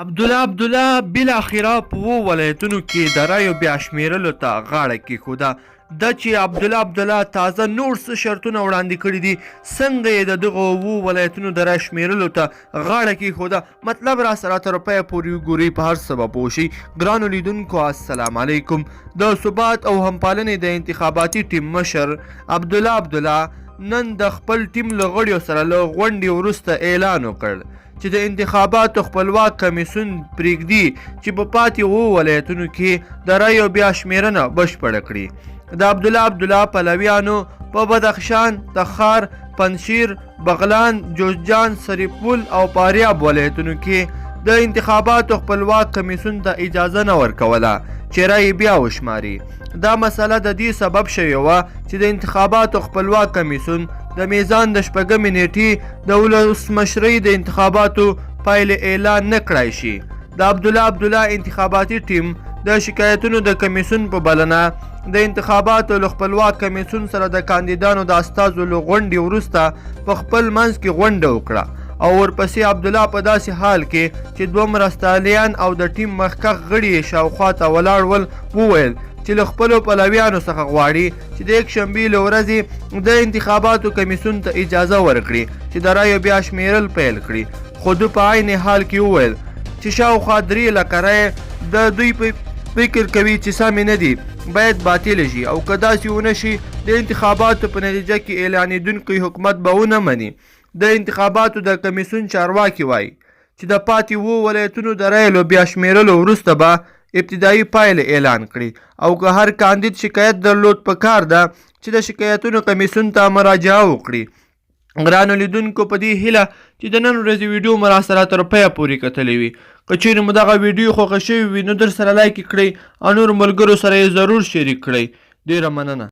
عبدالله بالاخره په 2 ولایتونو کې د رایو بیا شمیرلو ته غاړه کېښوده. دا چې عبدالله تازه نور څه شرطونه وړاندې کړي دي، څنګه یې د دغو 2 ولایتونو د رای شمیرلو ته غاړه کېښوده، مطلب را سره تر پایه پورې وګورئ، په هر څه به پوه شئ. ګرانو لیدونکو السلام علیکم. د ثبات او همپالنې د انتخاباتي ټیم مشر عبدالله نن د خپل ټیم له غړیو سره له غونډې وروسته اعلان وکړ چې د انتخاباتو خپلواک کمیسیون پرېږدي چې په پاتې 2 ولایتونو کې د رایو بیا شمیرنه بشپړه کړي. د عبدالله پلویانو په بدخشان، تخار، پنجشیر، بغلان، جوزجان، سرپول او فاریاب ولایتونو کې د انتخاباتو خپلواک کمیسیون ته اجازه نه ورکوله چې رای بیا وشماري. دا مسله د دې سبب شوې وه چې د انتخاباتو خپلواک کمیسیون د میزان د 8مې نیټې د ولسمشرۍ د انتخاباتو پایلې اعلان نه کړای شي. د عبدالله انتخاباتي ټیم د شکایتونو د کمیسیون په بلنه د انتخاباتو له خپلواک کمیسیون سره د کاندیدانو د استازو له غونډې وروسته په خپل منځ کې غونډه وکړه او ورپسې عبدالله په داسې حال کې چې 2 مرستیالان او د ټیم مخکښ غړي یې شاوخوا ته ولاړ ول وویل چې له خپلو پلویانو څخه غواړي چې د 1 شنبې له ورځې د انتخاباتو کمیسیون ته اجازه ورکړي چې د رایو بیا شمیرل پیل کړي. خو دوی په عین حال کې وویل چې شاوخوا 3 لکه رایې د دوی فکر کوي چې سمې نه دي، باید باطل شي او که داسې ونه شي د انتخاباتو په نتیجه کې اعلانېدونکی حکومت به ونه مني. د انتخاباتو د کمیسیون چارواکي وایي چې د پاتې 2 ولایتونو د رایو بیا شمیرلو وروسته به ابتدایي پایلې اعلان کړي او که هر کاندید شکایت درلود پکار ده چې د شکایتونو کمیسیون ته مراجعه وکړي. ګرانو لیدونکو په دې هیله چې د نن ورځې ویډیو مو راسره تر پایه پورې کتلی وي. که چیرې مو دغه ویډیو خوښه شوې وي نو در سره لایک کړئ او نور ملګرو سره یې ضرور شریک کړئ. ډیره مننه.